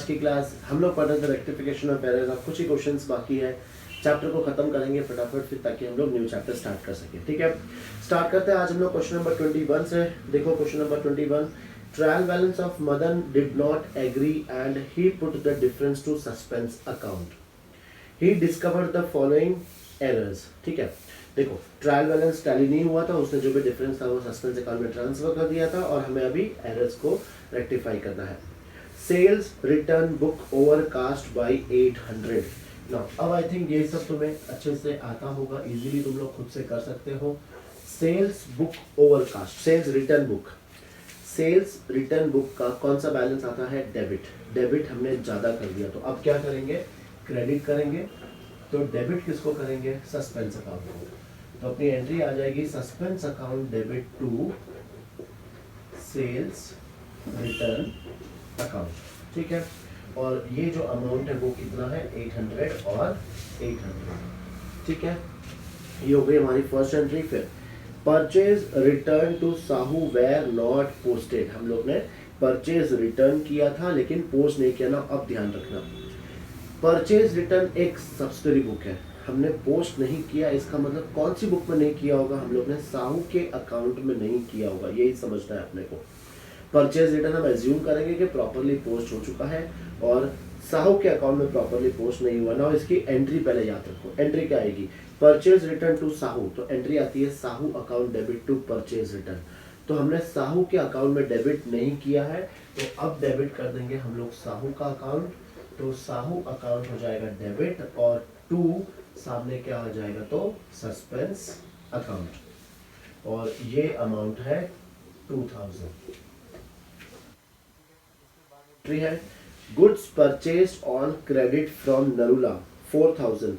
की क्लास हम लोग पढ़ रहे थे रेक्टिफिकेशन ऑफ एरर। अब कुछ ही क्वेश्चंस बाकी है, चैप्टर को खत्म करेंगे फटाफट फिर ताकि हम लोग न्यू चैप्टर स्टार्ट कर सकें। ठीक है, स्टार्ट करते हैं। आज हम लोग क्वेश्चन नंबर 21 से। देखो question number 21, trial balance of Madan did not agree and he put the difference to suspense account. He discovered the following errors. ठीक है, देखो ट्रायल बैलेंस टैली नहीं हुआ था, उसने जो भी डिफरेंस था वो सस्पेंस अकाउंट में ट्रांसफर कर दिया था और हमें अभी एरर्स को रेक्टिफाई करना है। Sales return book overcast by 800। Now अब आई थिंक ये सब तुम्हें अच्छे से आता होगा, इजीली तुम लोग खुद से कर सकते हो। Sales book overcast, sales return book, sales return book का कौन सा बैलेंस आता है? डेबिट। डेबिट हमने ज्यादा कर दिया तो अब क्या करेंगे? क्रेडिट करेंगे। तो डेबिट किसको करेंगे? सस्पेंस अकाउंट को। तो अपनी एंट्री आ जाएगी suspense account debit to sales return account. ठीक है, और ये जो अमाउंट है वो कितना है? 800 और 800। ठीक है, ये हो गई हमारी फर्स्ट एंट्री। फिर purchase return to Sahu were not posted. हम लोग ने परचेज रिटर्न किया था लेकिन पोस्ट नहीं किया ना। अब ध्यान रखना, परचेज रिटर्न एक सब्सिडरी बुक है, हमने पोस्ट नहीं किया। इसका मतलब कौन सी बुक में नहीं किया होगा? हम लोग ने साहू के अकाउंट में नहीं किया होगा, यही समझना है अपने को। परचेज रिटर्न हम एज्यूम करेंगे कि प्रॉपर्ली पोस्ट हो चुका है और साहू के अकाउंट में प्रॉपर्ली पोस्ट नहीं हुआ ना। इसकी एंट्री पहले याद रखो। एंट्री क्या आएगी? परचेज रिटर्न टू साहू, तो एंट्री आती है Sahu account debit to purchase return. तो हमने साहू के अकाउंट में डेबिट नहीं किया है तो अब डेबिट कर देंगे हम लोग साहू का अकाउंट। तो साहू अकाउंट हो जाएगा डेबिट और टू सामने क्या हो जाएगा? तो सस्पेंस अकाउंट, और ये अमाउंट है 2000। है goods purchased on credit from Narula 4000,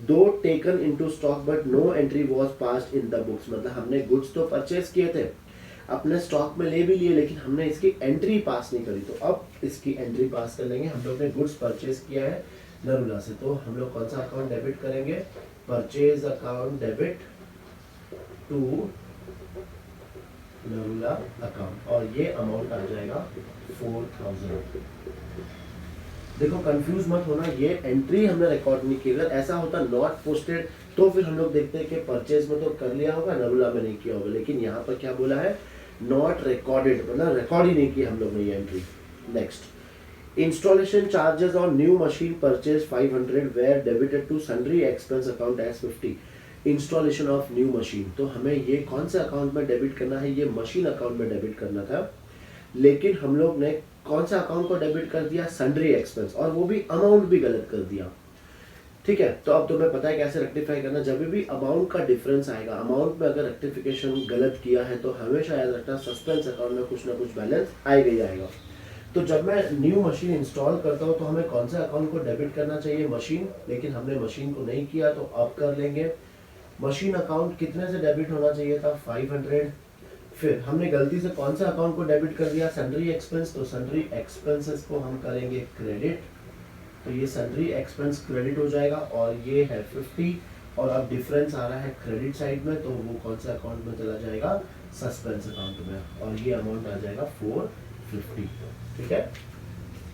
दो taken into stock but no entry was passed in the books. मतलब हमने गुड्स तो परचेज किए थे, अपने स्टॉक में ले भी लिए, लेकिन हमने इसकी एंट्री पास नहीं करी। तो अब इसकी एंट्री पास कर लेंगे। हम लोग ने गुड्स परचेज किया है नरूला से, तो हम लोग कौन सा अकाउंट डेबिट करेंगे? Purchase account debit to Narula account, और ये अमाउंट आ जाएगा 4000। देखो कंफ्यूज मत होना, ये एंट्री हमने रिकॉर्ड नहीं की। अगर ऐसा होता नॉट पोस्टेड तो फिर हम लोग देखते हैं कि परचेज में तो कर लिया होगा, नरूला में नहीं किया होगा। लेकिन यहाँ पर क्या बोला है? नॉट रिकॉर्डेड, मतलब रिकॉर्ड ही नहीं की हम लोग ने ये entry. Next, installation charges on new machine purchase 500 were debited to sundry expense account as 50। Installation of new machine, तो हमें ये कौन से अकाउंट में डेबिट करना है? ये मशीन अकाउंट में डेबिट करना था, लेकिन हम लोग ने कौन सा अकाउंट को डेबिट कर दिया? सन्ड्री एक्सपेंस, और वो भी अमाउंट भी गलत कर दिया। ठीक है, तो अब तुम्हें पता है कैसे रेक्टिफाई करना। जब भी अमाउंट का डिफरेंस आएगा, अमाउंट में अगर रेक्टिफिकेशन गलत किया है तो हमेशा याद रखना सस्पेंस अकाउंट में कुछ ना कुछ बैलेंस आएगा ही आएगा। तो जब मैं न्यू मशीन इंस्टॉल करता हूँ तो हमें कौन सा अकाउंट को डेबिट करना चाहिए? मशीन, लेकिन हमने मशीन को नहीं किया तो अब कर लेंगे। मशीन अकाउंट कितने से डेबिट होना चाहिए था? 500। फिर हमने गलती से कौन सा अकाउंट को डेबिट कर दिया? सन्ड्री एक्सपेंस, तो सन्ड्री एक्सपेंसेस को हम करेंगे क्रेडिट। तो ये सन्ड्री एक्सपेंस क्रेडिट हो जाएगा और ये है 50, और अब डिफरेंस आ रहा है क्रेडिट साइड में, तो वो कौन सा अकाउंट में चला जाएगा? सस्पेंस अकाउंट में, और ये अमाउंट आ जाएगा 450। ठीक है,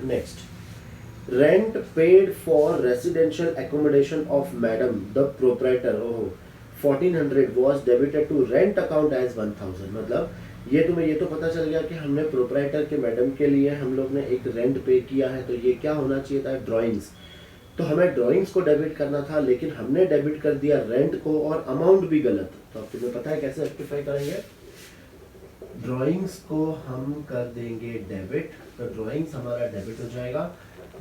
next, rent paid for residential accommodation of madam the proprietor 1400 was debited to rent account as 1000। मतलब ये तुम्हें ये तो पता चल गया कि हमने प्रोप्राइटर के मैडम के लिए हम लोग ने एक रेंट पे किया है, तो ये क्या होना चाहिए था? ड्राइंग्स। तो हमें ड्राइंग्स को डेबिट करना था, लेकिन हमने डेबिट कर दिया रेंट को और अमाउंट भी गलत। तो अब तुम्हें पता है कैसे रेक्टिफाई करेंगे? ड्राइंग्स को हम कर देंगे डेबिट, तो ड्राइंग्स हमारा डेबिट हो जाएगा।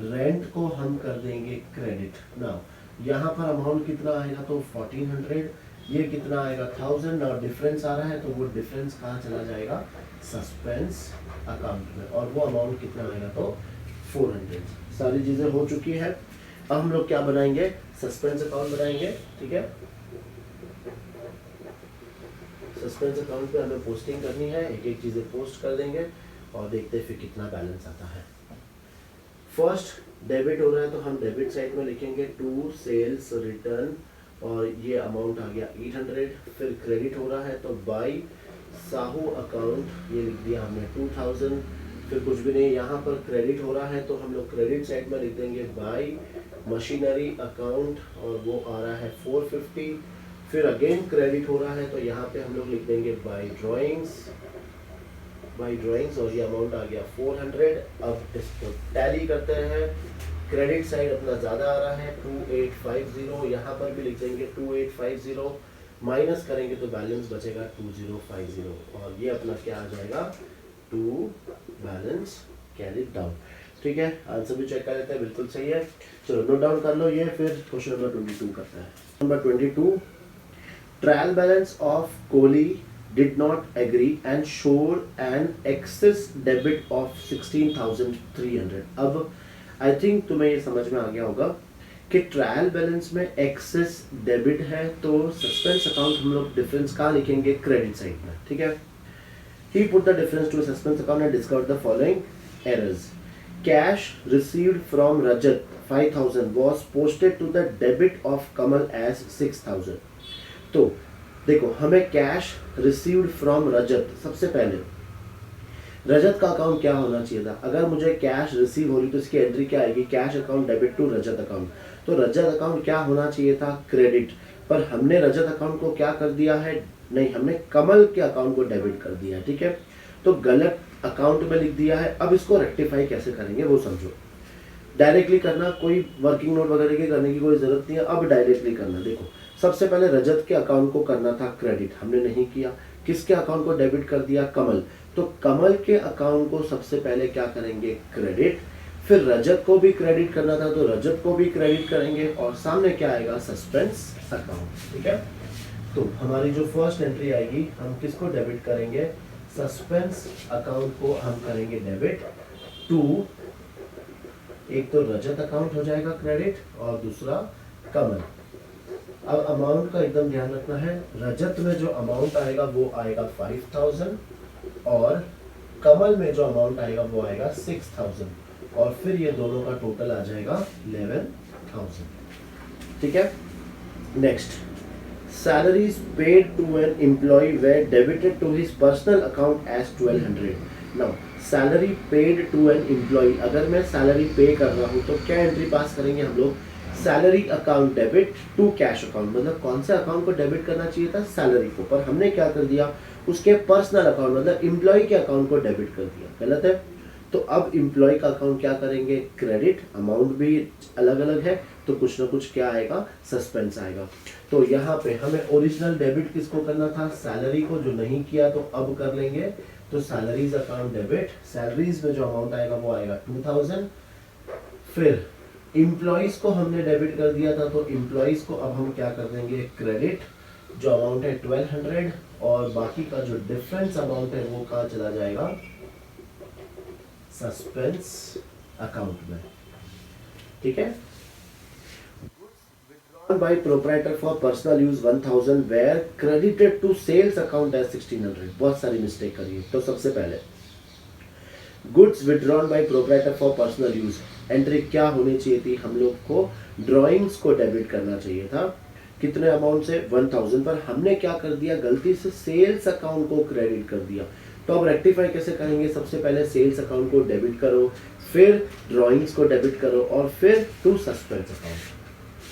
रेंट को हम कर देंगे क्रेडिट। नाउ यहाँ पर अमाउंट कितना आएगा? तो 1400, ये कितना आएगा? 1000, और डिफरेंस आ रहा है तो वो डिफरेंस कहाँ चला जाएगा? सस्पेंस अकाउंट में, और वो अमाउंट कितना आएगा? तो 400। सारी चीजें हो चुकी है। अब हम लोग क्या बनाएंगे? सस्पेंस अकाउंट बनाएंगे। ठीक है, सस्पेंस अकाउंट पे हमें पोस्टिंग करनी है, एक एक चीजें पोस्ट कर देंगे और देखते हैं फिर कितना बैलेंस आता है। फर्स्ट डेबिट हो रहा है तो हम डेबिट साइड में लिखेंगे टू सेल्स रिटर्न, और ये अमाउंट आ गया 800। फिर क्रेडिट हो रहा है तो बाय साहू अकाउंट, ये लिख दिया हमने 2000। फिर कुछ भी नहीं, यहाँ पर क्रेडिट हो रहा है तो हम लोग क्रेडिट साइड में लिख देंगे बाई मशीनरी अकाउंट और वो आ रहा है 450। फिर अगेन क्रेडिट हो रहा है तो यहाँ पे हम लोग लिख देंगे बाई ड्राइंग्स और ये अमाउंट आ गया 400। अब इसको टैली करते हैं, क्रेडिट साइड अपना ज़्यादा आ रहा है 2850, यहाँ पर भी लिख देंगे 2850, माइनस करेंगे तो बैलेंस बचेगा 2050 और ये अपना क्या आ जाएगा टू बैलेंस कैरिड डाउन। ठीक है, आंसर भी चेक कर लेते हैं, बिल्कुल सही है। चलो नोट डाउन कर लो ये, फिर क्वेश्चन नंबर 22 करते हैं। Number 22, trial balance of Kohli did not agree and showed an excess debit of 16,300। अब आई थिंक तुम्हें ये समझ में आ गया होगा कि ट्रायल बैलेंस में एक्सेस डेबिट है तो सस्पेंस अकाउंट हम लोग डिफरेंस कहाँ लिखेंगे, क्रेडिट साइड में। ठीक है, he put the difference to a suspense account and discovered the following errors. Cash received from Rajat 5,000 was posted to the debit of Kamal as 6,000। तो देखो, हमें कैश रिसीव्ड फ्रॉम रजत, सबसे पहले रजत का अकाउंट क्या होना चाहिए था। अगर मुझे कैश रिसीव हो रही तो इसकी एंट्री क्या आएगी, cash account debit to Rajat account. तो रजत अकाउंट क्या होना चाहिए था, क्रेडिट। पर हमने रजत अकाउंट को क्या कर दिया है, नहीं, हमने कमल के अकाउंट को डेबिट कर दिया है। ठीक है, तो गलत अकाउंट में लिख दिया है। अब इसको रेक्टिफाई कैसे करेंगे वो समझो। डायरेक्टली करना, कोई वर्किंग नोट वगैरह की करने की कोई जरूरत नहीं है। अब डायरेक्टली करना, देखो सबसे पहले रजत के अकाउंट को करना था क्रेडिट, हमने नहीं किया। किसके अकाउंट को डेबिट कर दिया, कमल। तो कमल के अकाउंट को सबसे पहले क्या करेंगे, क्रेडिट। फिर रजत को भी क्रेडिट करना था तो रजत को भी क्रेडिट करेंगे और सामने क्या आएगा, सस्पेंस अकाउंट। ठीक है, तो हमारी जो फर्स्ट एंट्री आएगी, हम किसको डेबिट करेंगे, सस्पेंस अकाउंट को हम करेंगे डेबिट टू, एक तो रजत अकाउंट हो जाएगा क्रेडिट और दूसरा कमल। अब अमाउंट का एकदम ध्यान रखना है, रजत में जो अमाउंट आएगा वो आएगा 5000 और कमल में जो अमाउंट आएगा वो आएगा 6000 और फिर ये दोनों का टोटल आ जाएगा 11000। ठीक है, next, salaries paid to an employee were debited to his personal account as 1200। now salary paid to an employee, अगर मैं सैलरी पे कर रहा हूँ तो क्या एंट्री पास करेंगे हम लोग, salary account debit to cash account. मतलब कौन से अकाउंट को डेबिट करना चाहिए था, सैलरी को, पर हमने क्या कर दिया, उसके पर्सनल अकाउंट मतलब एम्प्लॉय के अकाउंट को डेबिट कर दिया। गलत है। तो अब एम्प्लॉय का अकाउंट क्या करेंगे, क्रेडिट। अमाउंट भी अलग अलग है तो कुछ ना कुछ क्या आएगा, सस्पेंस आएगा। तो यहाँ पे हमें ओरिजिनल डेबिट किसको करना था, सैलरी को, जो नहीं किया तो अब कर लेंगे। तो सैलरीज अकाउंट डेबिट, सैलरीज में जो अमाउंट आएगा वो आएगा 2000। फिर एम्प्लॉइज को हमने डेबिट कर दिया था तो एम्प्लॉइज को अब हम क्या कर देंगे, क्रेडिट, जो अमाउंट है 1200 और बाकी का जो डिफरेंस अमाउंट है वो कहाँ चला जाएगा, सस्पेंस अकाउंट में। ठीक है, by proprietor for personal use 1000 were credited to sales account as 1600। बहुत सारी मिस्टेक करी है। तो सबसे पहले goods withdrawn bye proprietor for personal use, entry क्या होनी चाहिए थी, हम लोग को ड्राइंग्स को डेबिट करना चाहिए था। कितने अमाउंट से, 1000, पर हमने क्या कर दिया, गलती से सेल्स अकाउंट को क्रेडिट कर दिया। तो अब रेक्टिफाई कैसे करेंगे, सबसे पहले सेल्स अकाउंट को डेबिट करो, फिर ड्राइंग्स को डेबिट करो और फिर टू सस्पेंस अकाउंट।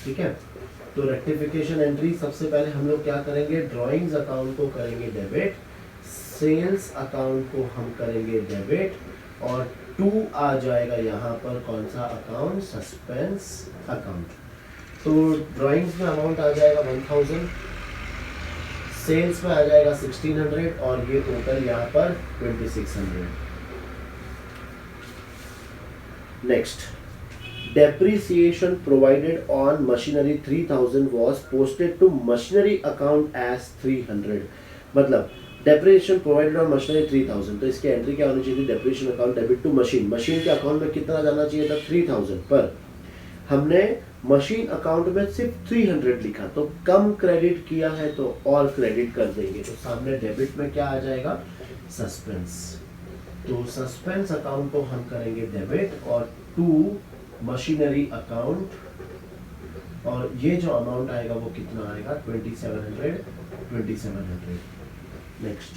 ठीक है, तो रेक्टिफिकेशन एंट्री सबसे पहले हम लोग क्या करेंगे, ड्राइंग्स अकाउंट को करेंगे डेबिट, सेल्स अकाउंट को हम करेंगे डेबिट और टू आ जाएगा यहाँ पर कौन सा अकाउंट, सस्पेंस अकाउंट। तो ड्राइंग्स में अमाउंट आ जाएगा 1000, सेल्स में आ जाएगा 1600 और ये टोटल यहाँ पर 2600। Next, depreciation provided on machinery 3000 was posted to machinery account as 300। मतलब डेप्रिसिएशन प्रोवाइडेड ऑन मशीनरी 3000, तो इसकी एंट्री क्या होनी चाहिए थी, depreciation account debit to machine. Machine के अकाउंट में कितना जाना चाहिए था, 3000, पर हमने मशीन अकाउंट में सिर्फ 300 लिखा तो कम क्रेडिट किया है तो और क्रेडिट कर देंगे। तो सामने डेबिट में क्या आ जाएगा, सस्पेंस। तो सस्पेंस अकाउंट को हम करेंगे डेबिट और टू मशीनरी अकाउंट और ये जो अमाउंट आएगा वो कितना आएगा, 2700। Next,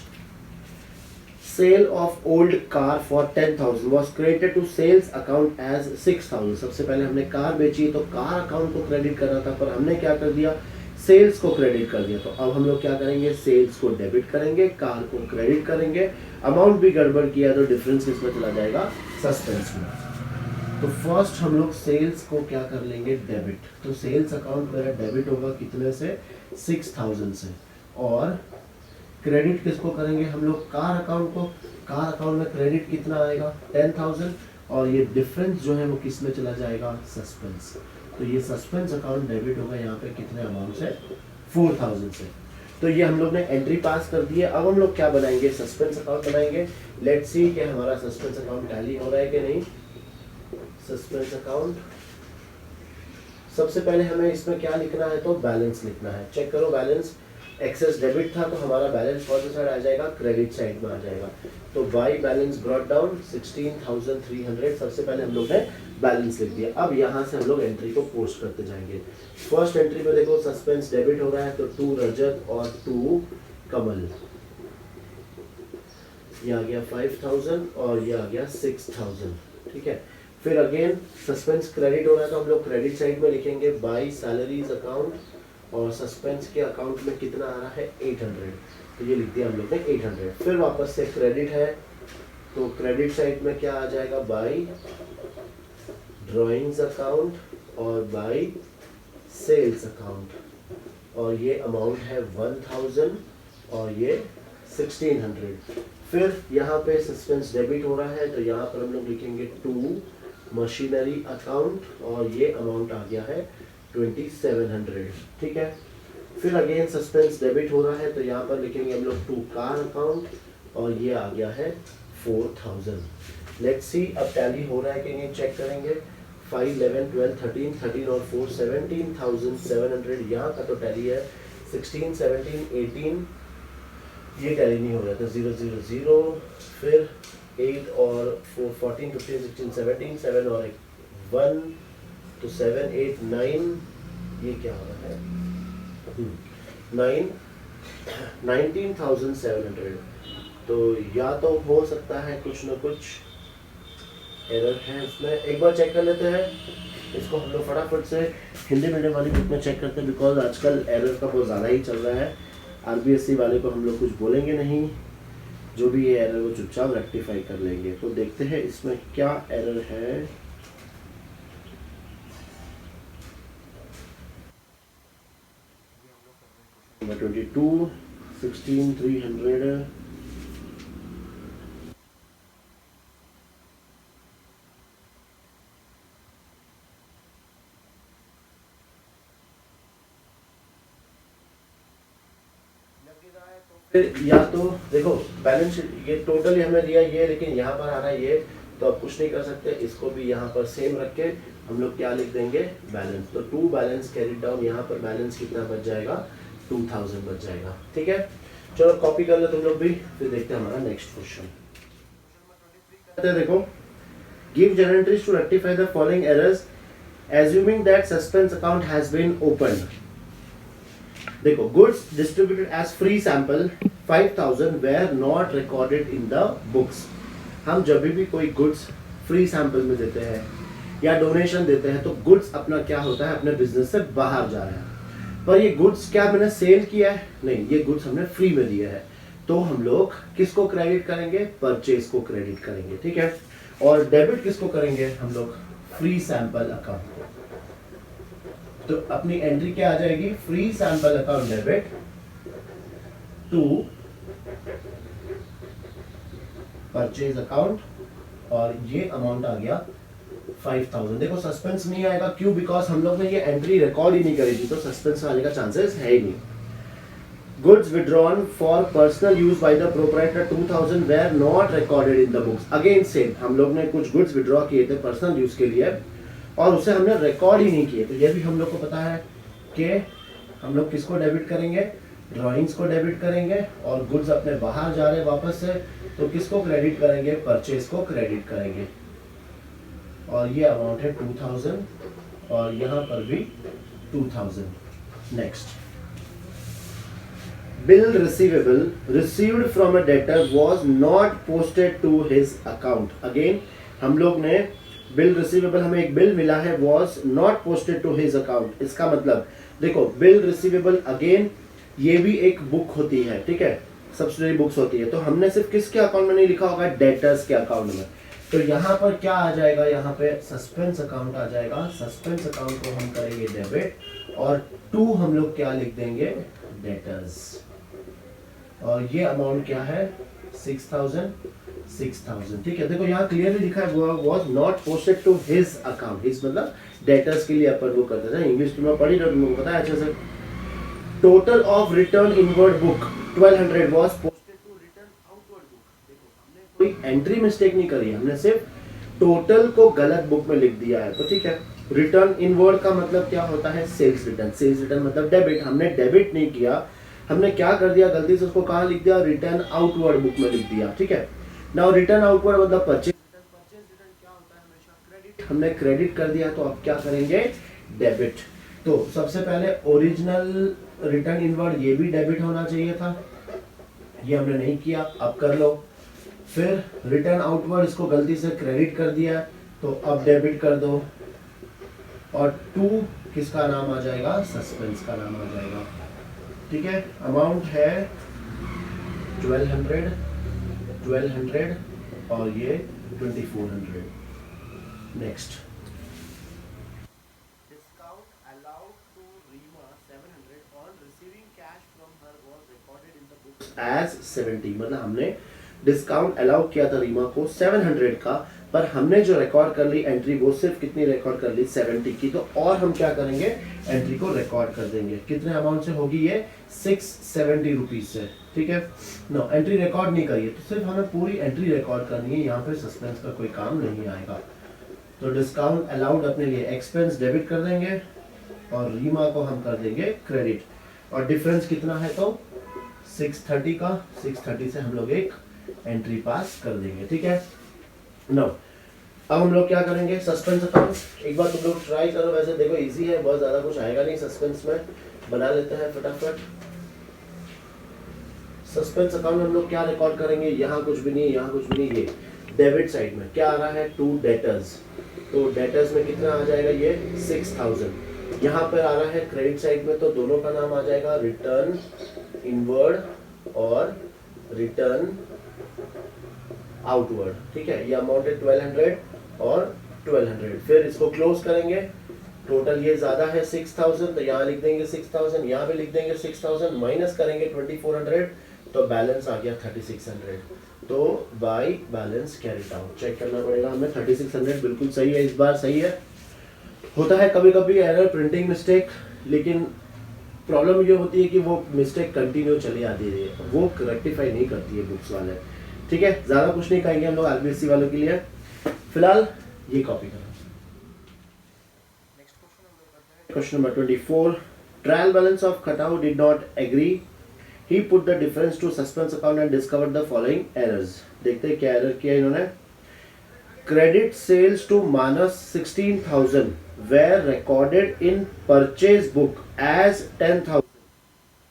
sale of old car for 10,000 was credited to sales account as 6,000। सबसे पहले हमने कार बेची तो कार अकाउंट को क्रेडिट करना था, पर हमने क्या कर दिया, सेल्स को क्रेडिट कर दिया। तो अब हम लोग क्या करेंगे, सेल्स को डेबिट करेंगे, कार को क्रेडिट करेंगे। अमाउंट भी गड़बड़ किया तो डिफरेंस किसमें चला जाएगा, सस्पेंस में। तो फर्स्ट हम लोग सेल्स को क्या कर लेंगे, डेबिट। तो सेल्स अकाउंट मेरा डेबिट होगा कितने से, 6,000 से। और क्रेडिट किसको करेंगे हम लोग, कार अकाउंट को। कार अकाउंट में क्रेडिट कितना आएगा, 10,000। और ये डिफरेंस जो है वो किस में चला जाएगा, सस्पेंस। तो ये सस्पेंस अकाउंट डेबिट होगा यहाँ पे कितने अमाउंट से, 4,000 से। तो ये हम लोग ने एंट्री पास कर दी है। अब हम लोग क्या बनाएंगे, सस्पेंस अकाउंट बनाएंगे। लेट्स सी कि हमारा सस्पेंस अकाउंट टैली हो रहा है कि नहीं। सस्पेंस अकाउंट, सबसे पहले हमें इसमें क्या लिखना है, तो बैलेंस लिखना है। चेक करो बैलेंस, एक्सेस डेबिट था तो हमारा बैलेंस कौन सा साइड आ जाएगा, क्रेडिट साइड में आ जाएगा। तो बाई बैलेंस ब्रॉट डाउन 16,300। सबसे पहले हम लोग ने बैलेंस लिख दिया। अब यहाँ से हम लोग एंट्री को पोस्ट करते जाएंगे। फर्स्ट एंट्री में देखो सस्पेंस डेबिट हो रहा है, तो 2 रजत और 2 कमल, ये आ गया 5,000 और ये आ गया 6,000। ठीक है, फिर अगेन सस्पेंस क्रेडिट हो रहा है तो हम लोग क्रेडिट साइड में लिखेंगे बाई सैलरीज अकाउंट, और सस्पेंस के अकाउंट में कितना आ रहा है, 800। तो ये लिख दिया हम लोग ने 800। फिर वापस से क्रेडिट है तो क्रेडिट साइड में क्या आ जाएगा, बाई ड्राइंग्स अकाउंट और बाई सेल्स अकाउंट, और ये अमाउंट है 1000 और ये 1600। फिर यहाँ पे सस्पेंस डेबिट हो रहा है तो यहाँ पर हम लोग लिखेंगे 2 मशीनरी अकाउंट, और ये अमाउंट आ गया है 2700। ठीक है, फिर अगेन सस्पेंस डेबिट हो रहा है तो यहाँ पर लिखेंगे हम लोग 2 कार अकाउंट, और ये आ गया है 4000। लेट्स सी अब टैली हो रहा है कि नहीं, चेक करेंगे। 5, 11, 12, 13, 13 और 4 17,700। यहाँ का तो टैली है। 16, 17, 18 ये टैली नहीं हो रहा था, 0, 0, 0। फिर 8 और 4, 14, 15, 16, 17, 7 और 1, तो 7, 8, 9, ये क्या हो रहा है, 9, 19,700। तो या तो हो सकता है कुछ ना कुछ एरर है इसमें। एक बार चेक कर लेते हैं इसको हम लोग फटाफट से हिंदी मीडियम वाली बुक में चेक करते हैं, बिकॉज आजकल एरर का बहुत ज़्यादा ही चल रहा है। आरबीएससी वाले को हम लोग कुछ बोलेंगे नहीं, जो भी ये एरर वो चुपचाप रेक्टिफाई कर लेंगे। तो देखते हैं इसमें क्या एरर है। नंबर 22, 16,300। या तो देखो बैलेंस ये टोटली हमें दिया ये, लेकिन यहाँ पर आ रहा है ये, तो अब कुछ नहीं कर सकते। इसको भी यहाँ पर सेम रख के हम लोग क्या लिख देंगे, बैलेंस। तो 2 बैलेंस कैरिड डाउन, यहाँ पर बैलेंस कितना बच जाएगा, 2000 बच जाएगा। ठीक है, चलो कॉपी कर लो तुम लोग भी, फिर देखते हैं हमारा नेक्स्ट क्वेश्चन। देखो, give general entries to rectify the following errors assuming that suspense account has been opened. देखो, goods distributed as free sample 5,000 were not recorded in the books. हम जब भी कोई गुड्स फ्री सैंपल में देते हैं या डोनेशन देते हैं तो गुड्स अपना क्या होता है, अपने बिजनेस से बाहर जा रहा है। पर ये गुड्स क्या मैंने सेल किया है, नहीं, ये गुड्स हमने फ्री में दिया है। तो हम लोग किसको क्रेडिट करेंगे, परचेज को क्रेडिट करेंगे। ठीक है, और डेबिट किसको करेंगे हम लोग, फ्री सैंपल अकाउंट को। तो अपनी एंट्री क्या आ जाएगी, free sample account debit to purchase account, और ये अमाउंट आ गया 5,000। देखो सस्पेंस नहीं आएगा, क्यों, बिकॉज हम लोग ने ये एंट्री रिकॉर्ड ही नहीं करी थी, तो सस्पेंस आने का चांसेस है ही नहीं। Goods withdrawn for personal use by the proprietor 2,000 were not recorded in the books. Again same, हम लोग ने कुछ गुड्स विड्रॉ किए थे पर्सनल यूज के लिए और उसे हमने रिकॉर्ड ही नहीं किए। तो ये भी हम लोग को पता है कि हम लोग किसको डेबिट करेंगे, ड्राइंग्स को डेबिट करेंगे, और गुड्स अपने बाहर जा रहे हैं वापस से, तो किसको क्रेडिट करेंगे, परचेज को क्रेडिट करेंगे। और ये अमाउंट है 2000 और यहाँ पर भी 2000। Next bill receivable received from a debtor was not posted to his account. Again हम लोग ने बिल रिसीवेबल, हमें एक बिल मिला है, was not posted to his account. इसका मतलब देखो बिल रिसीवेबल अगेन ये भी एक बुक होती है, ठीक है, सब्सिडरी बुक्स होती है। तो हमने सिर्फ किसके अकाउंट में नहीं लिखा होगा, डेटर्स के अकाउंट में। तो यहाँ पर क्या आ जाएगा, यहाँ पे सस्पेंस अकाउंट आ जाएगा। सस्पेंस अकाउंट को हम करेंगे डेबिट और टू हम लोग क्या लिख देंगे, डेटर्स। और ये अमाउंट क्या है, 6,000। ठीक है, देखो यहाँ क्लियरली लिखा है was not posted to his account. His मतलब डेटर्स के लिए अपन वो करते थे। इंग्लिश में पढ़ी ना, तुमको पता है अच्छे से। Total of return inward book 1200 was posted to return outward book. देखो हमने कोई एंट्री मिस्टेक नहीं करी, हमने सिर्फ टोटल को गलत बुक में लिख दिया है। तो ठीक है, रिटर्न इनवर्ड का मतलब क्या होता है, सेल्स रिटर्न। सेल्स रिटर्न मतलब डेबिट, हमने डेबिट नहीं किया, हमने क्या कर दिया, गलती से उसको कहाँ लिख दिया, रिटर्न आउटवर्ड बुक में लिख दिया। ठीक है, नाउ रिटर्न आउटवर्ड मतलब परचेज रिटर्न। परचेज रिटर्न क्या होता है, हमेशा क्रेडिट। हमने क्रेडिट कर दिया, तो अब क्या करेंगे, डेबिट। तो सबसे पहले ओरिजिनल रिटर्न इनवर्ड ये भी डेबिट होना चाहिए था, ये हमने नहीं किया, अब कर लो। फिर रिटर्न आउटवर्ड इसको गलती से क्रेडिट कर दिया, तो अब डेबिट कर दो। और टू किसका नाम आ जाएगा, सस्पेंस का नाम आ जाएगा। ठीक है, अमाउंट है 1200 और ये 2400। Next, discount allowed to Reema 700 on receiving cash from her was recorded in the book as 70। मतलब हमने डिस्काउंट अलाउ किया था रीमा को 700 का, पर हमने जो रिकॉर्ड कर ली एंट्री वो सिर्फ कितनी रिकॉर्ड कर ली, 70 की। तो और हम क्या करेंगे, एंट्री को रिकॉर्ड कर देंगे। कितने अमाउंट से होगी ये, 670 रुपीज से। ठीक है, नो एंट्री रिकॉर्ड नहीं करिए, तो सिर्फ हमें पूरी एंट्री रिकॉर्ड करनी है, यहाँ पे सस्पेंस का कोई काम नहीं आएगा। तो डिस्काउंट अलाउड अपने लिए एक्सपेंस डेबिट कर देंगे और रीमा को हम कर देंगे क्रेडिट। और डिफरेंस कितना है, तो 630 का, 630 से हम लोग एक एंट्री पास कर देंगे। ठीक है, नो अब हम लोग क्या करेंगे, सस्पेंस अकाउंट एक बार तुम लोग ट्राई करो। वैसे देखो इजी है, बहुत ज्यादा कुछ आएगा नहीं सस्पेंस में, बना लेते हैं फटाफट। सस्पेंस अकाउंट हम लोग क्या रिकॉर्ड करेंगे, यहाँ कुछ भी नहीं, यहाँ कुछ भी नहीं। ये डेबिट साइड में क्या आ रहा है, टू डेटर्स। तो डेटर्स में कितना आ जाएगा, ये 6000। यहाँ पर आ रहा है क्रेडिट साइड में, तो दोनों का नाम आ जाएगा रिटर्न इनवर्ड और रिटर्न आउटवर्ड। ठीक है, ये अमाउंट है 1200 और 1200। फिर इसको क्लोज करेंगे, टोटल ये ज्यादा है 6000, तो यहाँ लिख देंगे 6000, यहाँ पे लिख देंगे 6000, माइनस करेंगे 2400, तो बैलेंस आ गया 3600। तो by balance carried out check करना पड़ेगा हमें। 3600 बिल्कुल सही है, इस बार सही है। होता है कभी कभी एरर, प्रिंटिंग मिस्टेक, लेकिन प्रॉब्लम ये होती है कि वो मिस्टेक कंटिन्यू चली आती है, वो रेक्टिफाई नहीं करती है बुक्स वाले। ठीक है, ज्यादा कुछ नहीं कहेंगे हम लोग आरबीएससी वालों के लिए, फिलहाल ये कॉपी करो। Question number 24, trial balance of Khatau did not agree, he put the difference to suspense account and discovered the following errors. देखते हैं क्या एरर किया इन्होंने। Credit sales to Manas 16,000 were recorded in purchase book as 10,000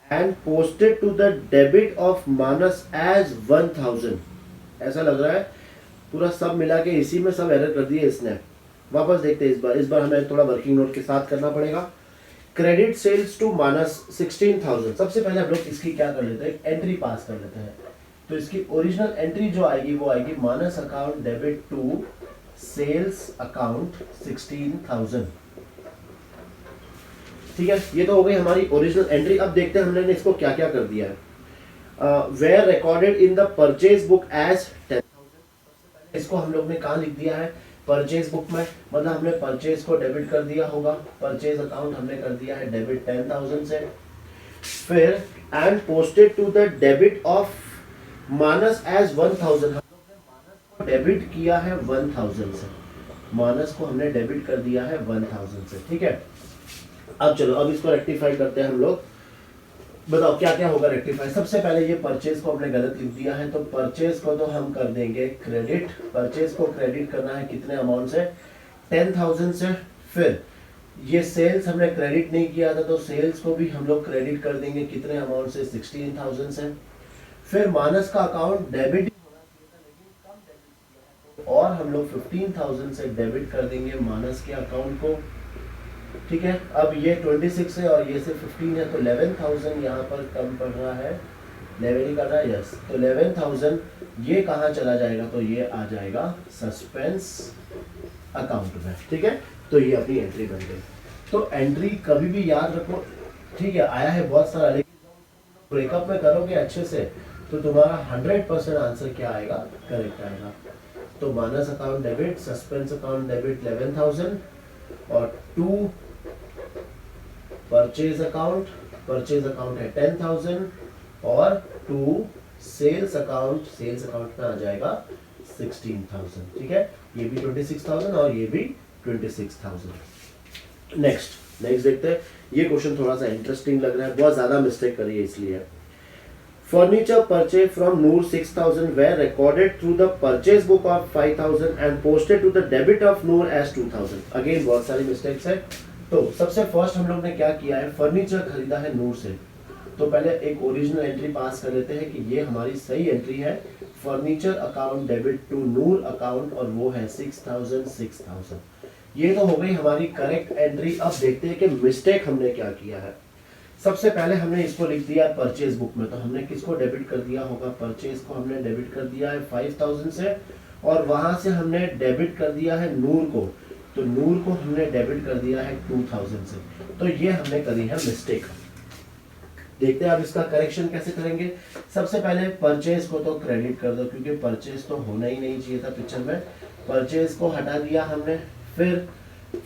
and posted to the debit of Manas as 1,000। ऐसा लग रहा है पूरा सब मिला के इसी में सब एरर कर दिए इसने। वापस देखते हैं इस बार हमें थोड़ा वर्किंग नोट के साथ करना पड़ेगा। क्रेडिट सेल्स टू मानस 16,000, सबसे पहले हम लोग इसकी क्या कर लेते हैं, एंट्री पास कर लेते हैं। तो इसकी ओरिजिनल एंट्री जो आएगी वो आएगी Manas account debit to sales account 16,000। ठीक है, ये तो हो गई हमारी ओरिजिनल एंट्री। अब देखते हैं हमने इसको क्या क्या कर दिया है। Were recorded in the purchase book as 10,000, इसको हम लोग ने कहाँ लिख दिया है, परचेज बुक में। मतलब हमने परचेज को डेबिट कर दिया होगा, परचेज अकाउंट हमने कर दिया है डेबिट 10,000 से। फिर and posted to the debit of Manas as 1,000, debit किया है 1000 से, मानस को हमने डेबिट कर दिया है 1000 से। ठीक है, अब चलो अब इसको रेक्टिफाई करते हैं हम लोग। बताओ क्या क्या होगा रेक्टिफाई। सबसे पहले ये परचेज को हमने गलत लिख दिया है, तो परचेज को तो हम कर देंगे क्रेडिट। परचेज को क्रेडिट करना है कितने अमाउंट से, 10,000 से। फिर ये सेल्स हमने क्रेडिट नहीं किया था, तो सेल्स को भी हम लोग क्रेडिट कर देंगे कितने अमाउंट से, 16,000 से। फिर माइनस का अकाउंट डेबिट और हम लोग 15,000 से डेबिट कर देंगे माइनस के अकाउंट को। ठीक है, अब ये 26 है और ये से 15 है, तो 11,000 यहाँ पर कम पड़ रहा है, 11 ही कर रहा है, यस। तो 11,000 ये कहाँ चला जाएगा, तो ये आ जाएगा सस्पेंस अकाउंट में। ठीक है, तो ये अपनी एंट्री बन गई। तो एंट्री कभी भी याद रखो, ठीक है, आया है बहुत सारा, लेकिन ब्रेकअप में करोगे अच्छे से तो तुम्हारा 100% आंसर क्या आएगा, करेक्ट आएगा। तो minus account debit, suspense account debit 11,000 और 2 परचेज अकाउंट है 10,000 और 2 सेल्स अकाउंट में आ जाएगा 16,000। ठीक है, ये भी 26,000 और ये भी 26,000। नेक्स्ट देखते हैं। ये क्वेश्चन थोड़ा सा इंटरेस्टिंग लग रहा है, बहुत ज्यादा मिस्टेक करी है इसलिए। Furniture purchase from Noor 6,000 were recorded through the purchase book of 5,000 and posted to the debit of Noor as 2,000। Again बहुत सारी मिस्टेक्स है। तो सबसे फर्स्ट हम लोग ने क्या किया है, फर्नीचर खरीदा है नूर से, तो पहले एक ओरिजिनल एंट्री पास कर लेते हैं कि ये हमारी सही एंट्री है। Furniture account debit to Noor account और वो है 6,000। ये तो हो गई हमारी करेक्ट एंट्री। अब देखते हैं कि मिस्टेक हमने क्या किया है। सबसे पहले हमने इसको लिख दिया परचेज बुक में, तो हमने किसको डेबिट कर दिया होगा, परचेज को हमने डेबिट कर दिया है 5,000 से, और वहां से हमने डेबिट कर दिया है नूर को, तो नूर को हमने डेबिट कर दिया है 2,000 से। तो ये हमने करी है मिस्टेक। देखते हैं अब इसका करेक्शन कैसे करेंगे। सबसे पहले परचेज को तो क्रेडिट कर दो, क्योंकि परचेज तो होना ही नहीं चाहिए था पिक्चर में, परचेज को हटा दिया हमने। फिर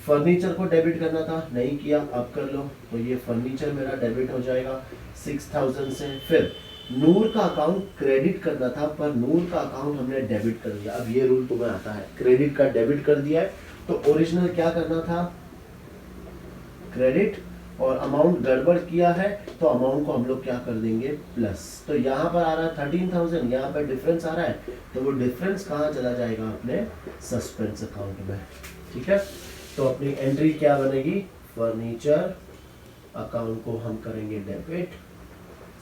फर्नीचर को डेबिट करना था, नहीं किया, अब कर लो, तो ये फर्नीचर मेरा डेबिट हो जाएगा 6,000 से। फिर नूर का अकाउंट क्रेडिट करना था, पर नूर का अकाउंट हमने डेबिट कर दिया। अब ये रूल तुम्हें आता है, क्रेडिट का डेबिट कर दिया है, तो ओरिजिनल क्या करना था, क्रेडिट, और अमाउंट गड़बड़ किया है तो अमाउंट को हम लोग क्या कर देंगे, प्लस। तो यहाँ पर आ रहा है 13,000, यहाँ पर डिफरेंस आ रहा है, तो वो डिफरेंस कहाँ चला जाएगा, अपने सस्पेंस अकाउंट में। ठीक है, तो अपनी एंट्री क्या बनेगी, फर्नीचर अकाउंट को हम करेंगे डेबिट,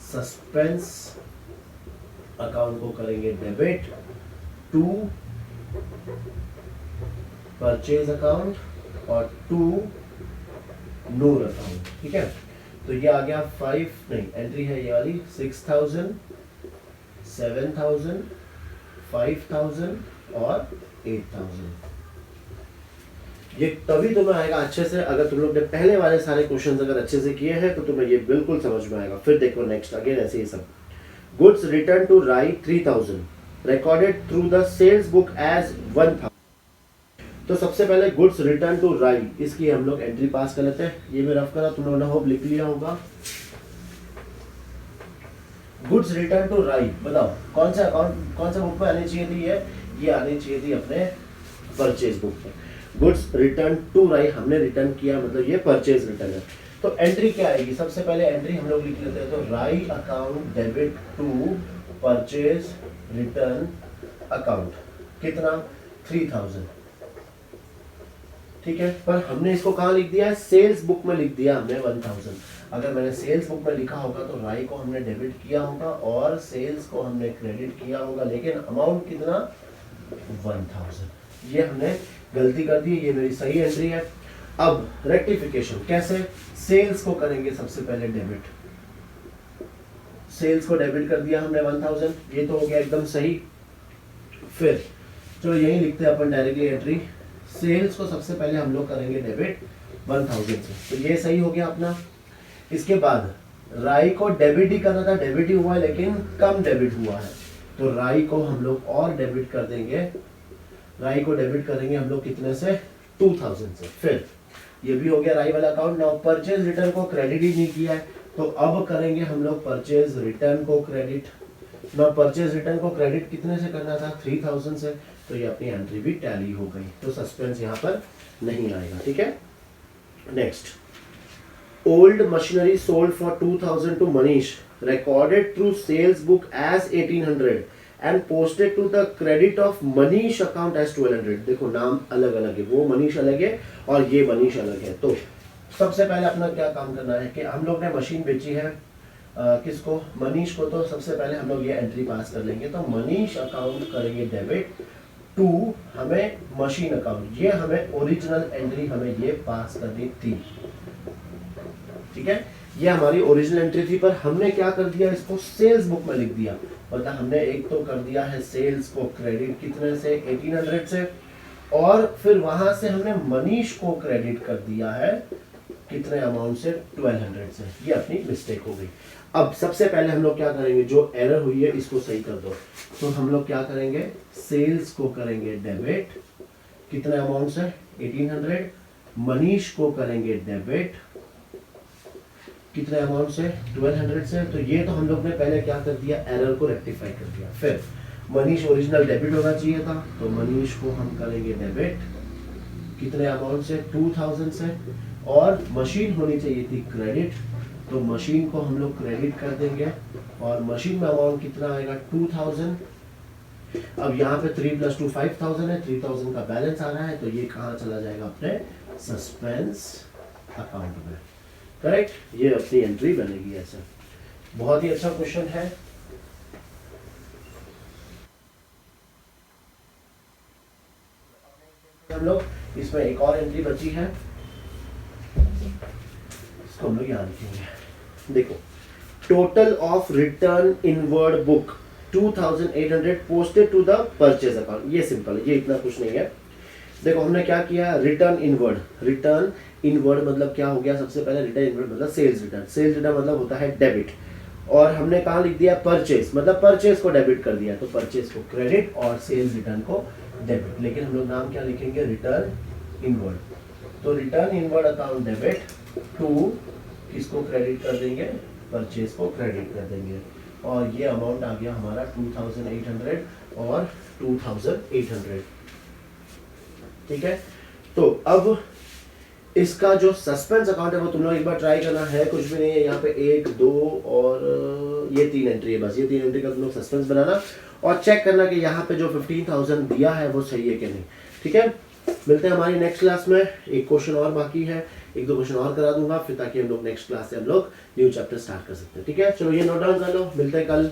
सस्पेंस अकाउंट को करेंगे डेबिट टू परचेज अकाउंट और टू नूर अकाउंट। ठीक है, तो ये आ गया 5 नहीं, एंट्री है ये वाली 6,000, 7,000, 5,000 और 8,000। ये तभी तुम्हें आएगा अच्छे से अगर तुम लोग ने पहले वाले सारे क्वेश्चंस अगर अच्छे से किए हैं, तो तुम्हें ये बिल्कुल समझ में आएगा। फिर देखो नेक्स्ट, अगेन ऐसे ही सब। Goods return to Rai 3,000 recorded through the sales book as 1,000। तो सबसे पहले गुड्स रिटर्न टू राई, इसकी हम लोग एंट्री पास कर लेते हैं। ये मैं रफ करा, तुम लोगों ने होप लिख लिया होगा। गुड्स रिटर्न टू राई, बताओ कौन सा अकाउंट, कौन सा बुक में आनी चाहिए थी, ये आनी चाहिए थी अपने परचेज बुक में। गुड्स रिटर्न टू राई हमने रिटर्न किया, मतलब ये परचेज रिटर्न है। तो एंट्री क्या आएगी, सबसे पहले एंट्री हम लोग लिख लेते हैं, तो Rai account debit to purchase return account, कितना 3,000। ठीक है, पर हमने इसको कहाँ लिख दिया है, सेल्स बुक में लिख दिया हमने 1,000। अगर मैंने सेल्स बुक में लिखा होगा तो राई को हमने डेबिट किया होगा और सेल्स को हमने क्रेडिट किया होगा, लेकिन अमाउंट कितना 1,000। ये हमने गलती कर दी, ये मेरी सही एंट्री है। अब रेक्टिफिकेशन कैसे, सेल्स को करेंगे सबसे पहले डेबिट, सेल्स को डेबिट कर दिया हमने 1,000, ये तो हो गया एकदम सही। फिर चलो यही लिखते हैं अपन डायरेक्टली एंट्री, सेल्स को सबसे पहले हम लोग करेंगे डेबिट 1,000 से, तो ये सही हो गया अपना। इसके बाद राई को डेबिट ही करना था, डेबिट ही हुआ है लेकिन कम डेबिट हुआ है, तो राई को हम लोग और डेबिट कर देंगे, राई को डेबिट करेंगे हम लोग कितने से, 2,000 से। फिर ये भी हो गया राई वाला अकाउंट। नाउ परचेज रिटर्न को क्रेडिट ही नहीं किया है, तो अब करेंगे हम लोग परचेज रिटर्न को क्रेडिट। नाउ परचेज रिटर्न को क्रेडिट कितने से करना था, 3,000 से, तो ये अपनी एंट्री भी टैली हो गई, तो सस्पेंस यहाँ पर नहीं आएगा। ठीक है, next, old machinery sold for 2,000 to Manish recorded through sales book as 1,800 and posted to the credit of Manish account as 1,200। देखो नाम अलग अलग है, वो मनीष अलग है और ये मनीष अलग है, तो सबसे पहले अपना क्या काम करना है कि हम लोग ने मशीन बेची है किसको, मनीष को। तो सबसे पहले हम लोग ये एंट्री पास कर लेंगे। तो मनीष अकाउंट करेंगे डेबिट टू हमें मशीन अकाउंट, ये हमें ओरिजिनल एंट्री हमें ये पास करनी थी, ठीक है। ये हमारी ओरिजिनल एंट्री थी, पर हमने क्या कर दिया, इसको सेल्स बुक में लिख दिया। मतलब हमने एक तो कर दिया है सेल्स को क्रेडिट कितने से, 1800 से, और फिर वहां से हमने मनीष को क्रेडिट कर दिया है कितने अमाउंट से, 1200 से। ये अपनी मिस्टेक हो गई। अब सबसे पहले हम लोग क्या करेंगे, जो एरर हुई है इसको सही कर दो। तो हम लोग क्या करेंगे, सेल्स को करेंगे डेबिट कितने अमाउंट से, 1800, मनीष को करेंगे डेबिट कितने अमाउंट से, 1200 से। तो ये तो हम लोग ने पहले क्या कर दिया, एरर को रेक्टिफाई कर दिया। फिर मनीष ओरिजिनल डेबिट होना चाहिए था, तो मनीष को हम करेंगे डेबिट कितने अमाउंट से, 2000 से, और मशीन होनी चाहिए थी क्रेडिट, तो मशीन को हम लोग क्रेडिट कर देंगे, और मशीन में अमाउंट कितना आएगा, 2000। अब यहाँ पे 3 + 2 5000 है, 3000 का बैलेंस आ रहा है, तो ये कहाँ चला जाएगा, अपने सस्पेंस अकाउंट में। करेक्ट, ये अपनी एंट्री बनेगी ऐसा। बहुत ही अच्छा क्वेश्चन है। हम लोग इसमें एक और एंट्री बची है, इसको हम लोग यहाँ लिखेंगे। देखो, total of return inward book 2800 posted to the purchase account. ये सिंपल है, ये इतना कुछ नहीं है। देखो हमने क्या किया, रिटर्न इनवर्ड, रिटर्न इनवर्ड मतलब क्या हो गया, सबसे पहले रिटर्न इनवर्ड मतलब सेल्स रिटर्न, सेल्स रिटर्न मतलब होता है डेबिट, और हमने कहाँ लिख दिया, परचेज, मतलब परचेज को डेबिट कर दिया, तो परचेज को क्रेडिट और सेल्स रिटर्न को डेबिट। लेकिन हम लोग नाम क्या लिखेंगे, रिटर्न इनवर्ड। तो return inward account debit to किसको क्रेडिट कर देंगे, परचेज को क्रेडिट कर देंगे, और ये अमाउंट आ गया हमारा 2800 और 2800, ठीक है। तो अब इसका जो सस्पेंस अकाउंट है वो तुम लोग एक बार ट्राई करना है, कुछ भी नहीं है यहाँ पे, 1 2 और ये 3 एंट्री है बस। ये 3 एंट्री का तुम लोग सस्पेंस बनाना और चेक करना कि यहाँ पे जो 15,000 दिया है वो सही है कि नहीं, ठीक है। मिलते हैं हमारी नेक्स्ट क्लास में। एक क्वेश्चन और बाकी है, 1-2 क्वेश्चन और करा दूंगा फिर, ताकि हम लोग नेक्स्ट क्लास से हम लोग न्यू चैप्टर स्टार्ट कर सकते हैं, ठीक है। चलो ये नोट डाउन कर लो, मिलते हैं कल।